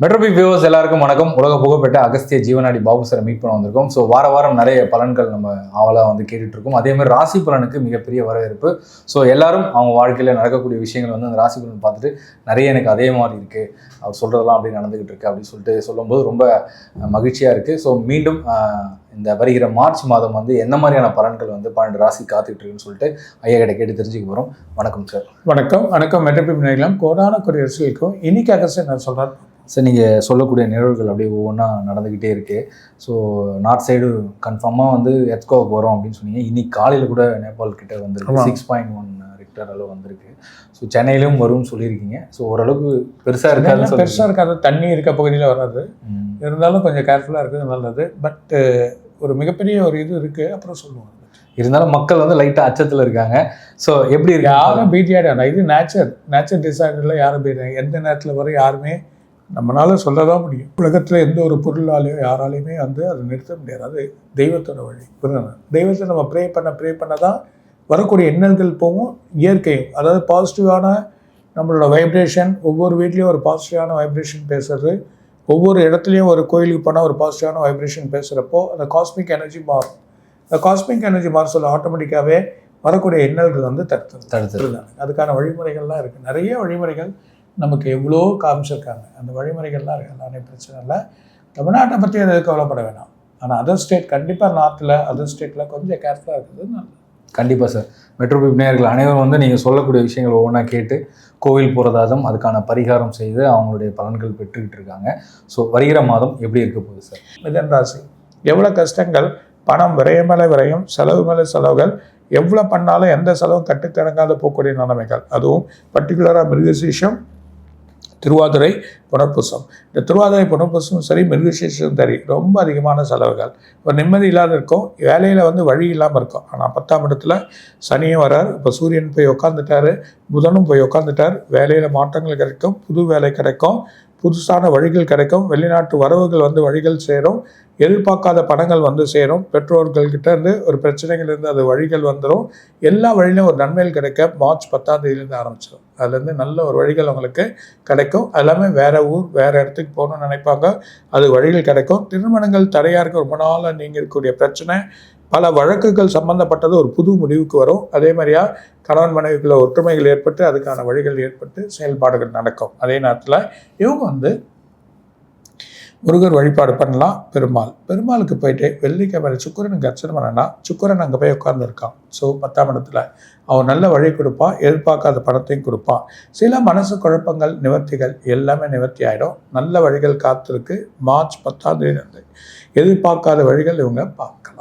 மெட்ரோபிக் viewers எல்லாருக்கும் வணக்கம். உலக புகழ்பெற்ற அகஸ்திய ஜீவனாடி பாபு சாரை மீட் பண்ண வந்திருக்கோம். ஸோ வாரம் நிறைய பலன்கள் நம்ம ஆவலாக கேட்டுட்டு இருக்கோம். அதே மாதிரி ராசி பலனுக்கு மிகப்பெரிய வரவேற்பு. ஸோ எல்லாரும் அவங்க வாழ்க்கையில் நடக்கக்கூடிய விஷயங்கள் அந்த ராசி பலன் பார்த்துட்டு நிறைய எனக்கு அதே மாதிரி இருக்குது, அவர் சொல்கிறதெல்லாம் அப்படி நடந்துகிட்டு இருக்கு அப்படின்னு சொல்லிட்டு சொல்லும்போது ரொம்ப மகிழ்ச்சியாக இருக்குது. ஸோ மீண்டும் இந்த வருகிற மார்ச் மாதம் என்ன மாதிரியான பலன்கள் 12 ராசி காத்துக்கிட்டு இருக்குன்னு சொல்லிட்டு ஐயா கிட்ட கேட்டு தெரிஞ்சுக்க போகிறோம். வணக்கம் சார். வணக்கம். மெட்ரோபிக் நேயர்களும் கோடான கொடி அரசியலுக்கும் இன்னைக்கு அகஸ்தியன் நான் சொல்கிறேன் சார். நீங்கள் சொல்லக்கூடிய நிகழ்வுகள் அப்படியே ஒவ்வொன்றா நடந்துக்கிட்டே இருக்குது. ஸோ நார்த் சைடு கன்ஃபார்மாக எர்த்குவேக் போகிறோம் அப்படின்னு சொன்னீங்க. இன்னைக்கு காலையில் கூட நேபாள் கிட்ட வந்திருக்கு, 6.1 ரிக்டர் அளவு வந்திருக்கு. ஸோ சென்னையிலும் வரும்னு சொல்லியிருக்கீங்க. ஸோ ஓரளவுக்கு பெருசாக இருக்காது, தண்ணி இருக்க பகுதியில் வராது, இருந்தாலும் கொஞ்சம் கேர்ஃபுல்லாக இருக்குது, நல்லது. பட் ஒரு மிகப்பெரிய ஒரு இது இருக்குது, அப்புறம் சொல்லுவாங்க. இருந்தாலும் மக்கள் லைட்டாக அச்சத்தில் இருக்காங்க. ஸோ எப்படி இருக்கு? யாரும் பீதியாடாங்க. இது நேச்சர் டிசாஸ்டரில் யாரும் பீதியாங்க. எந்த நேரத்தில் வர யாருமே நம்மளால சொல்லதான் முடியும். உலகத்தில் எந்த ஒரு பொருளாலேயோ யாராலையுமே அதை நிறுத்த முடியாது. அது தெய்வத்தோட வழி. தெய்வத்தை நம்ம ப்ரே பண்ண தான் வரக்கூடிய எண்ணங்கள் போகும். இயற்கையும், அதாவது பாசிட்டிவான நம்மளோட வைப்ரேஷன், ஒவ்வொரு வீட்லேயும் ஒரு பாசிட்டிவான வைப்ரேஷன் பேசுறது, ஒவ்வொரு இடத்துலையும் ஒரு கோயிலுக்கு போனால் ஒரு பாசிட்டிவான வைப்ரேஷன் பேசுகிறப்போ அந்த காஸ்மிக் எனர்ஜி மாறும். அந்த காஸ்மிக் எனர்ஜி மாற சொல்ல ஆட்டோமேட்டிக்காகவே வரக்கூடிய எண்ணங்கள் தடுத்துருந்தாங்க. அதுக்கான வழிமுறைகள்லாம் இருக்குது. நிறைய வழிமுறைகள் நமக்கு எவ்வளோ காமிச்சிருக்காங்க. அந்த வழிமுறைகள்லாம் இருக்குது, எல்லாமே பிரச்சனை இல்லை. தமிழ்நாட்டை பற்றி அதை கவலைப்பட வேணாம். ஆனால் அதர் ஸ்டேட் கண்டிப்பாக நார்த்தில் அதர் ஸ்டேட்டில் கொஞ்சம் கேர்ஃபுல்லாக இருக்குது, நல்லது. கண்டிப்பாக சார். மெட்ரோபிக் நேயர்கள் அனைவரும் நீங்கள் சொல்லக்கூடிய விஷயங்கள் ஒவ்வொன்றா கேட்டு கோவில் போகிறதாதும் அதுக்கான பரிகாரம் செய்து அவங்களுடைய பலன்கள் பெற்றுக்கிட்டு இருக்காங்க. ஸோ வருகிற மாதம் எப்படி இருக்க போகுது சார்? மிதன் ராசி எவ்வளோ கஷ்டங்கள், பணம் விரயமலை விரயம், செலவு மேலே செலவுகள், எவ்வளோ பண்ணாலும் எந்த செலவும் கட்டுக்கடங்காத போகக்கூடிய நிலைமைகள். அதுவும் பர்டிகுலராக மிருகசீஷம், திருவாதிரை, புனர்பூசம். இந்த திருவாதிரை புனர்பூசம் சரி, மிருகசீஷம் சரி, ரொம்ப அதிகமான செலவுகள். இப்போ நிம்மதி இல்லாத இருக்கும், வேலையில் வழி இல்லாமல் இருக்கும். ஆனால் 10ஆம் இடத்துல சனியும் வரார். இப்போ சூரியன் போய் உட்காந்துட்டாரு, புதனும் போய் உட்காந்துட்டார். வேலையில் மாற்றங்கள் கிடைக்கும், புது வேலை கிடைக்கும், புதுசான வழிகள் கிடைக்கும், வெளிநாட்டு வரவுகள் வழிகள் சேரும், எதிர்பார்க்காத பணங்கள் சேரும், பெற்றோர்கள்கிட்ட இருந்து ஒரு பிரச்சனைகள்லேருந்து அது வழிகள் வந்துடும். எல்லா வழியிலும் ஒரு நன்மைகள் கிடைக்க மார்ச் 10ஆம் தேதியிலேருந்து ஆரம்பிச்சிடும். அதுலேருந்து நல்ல ஒரு வழிகள் அவங்களுக்கு கிடைக்கும். எல்லாமே வேறு ஊர் வேறு இடத்துக்கு போகணும்னு நினைப்பாங்க, அது வழிகள் கிடைக்கும். திருமணங்கள் தடையாக இருக்க ரொம்ப நாளாக நீங்கள் இருக்கக்கூடிய பிரச்சனை, பல வழக்குகள் சம்பந்தப்பட்டது ஒரு புது முடிவுக்கு வரும். அதே மாதிரியா கணவன் மனைவிக்குள்ள ஒற்றுமைகள் ஏற்பட்டு அதுக்கான வழிகள் ஏற்பட்டு செயல்பாடுகள் நடக்கும். அதே நேரத்தில் இவங்க முருகர் வழிபாடு பண்ணலாம். பெருமாளுக்கு போயிட்டு வெள்ளிக்கிழமை சுக்கிரனுக்கு அர்ச்சனை பண்ணனா, சுக்கிரன் அங்கே போய் உட்கார்ந்துருக்கான். ஸோ 10ஆம் இடத்துல அவன் நல்ல வழி கொடுப்பான், எதிர்பார்க்காத பணத்தையும் கொடுப்பான். சில மனசு குழப்பங்கள் நிவர்த்திகள் எல்லாமே நிவர்த்தி ஆகிடும். நல்ல வழிகள் காத்திருக்கு. மார்ச் 10ஆம் தேதி எதிர்பார்க்காத வழிகள் இவங்க பார்க்கலாம்.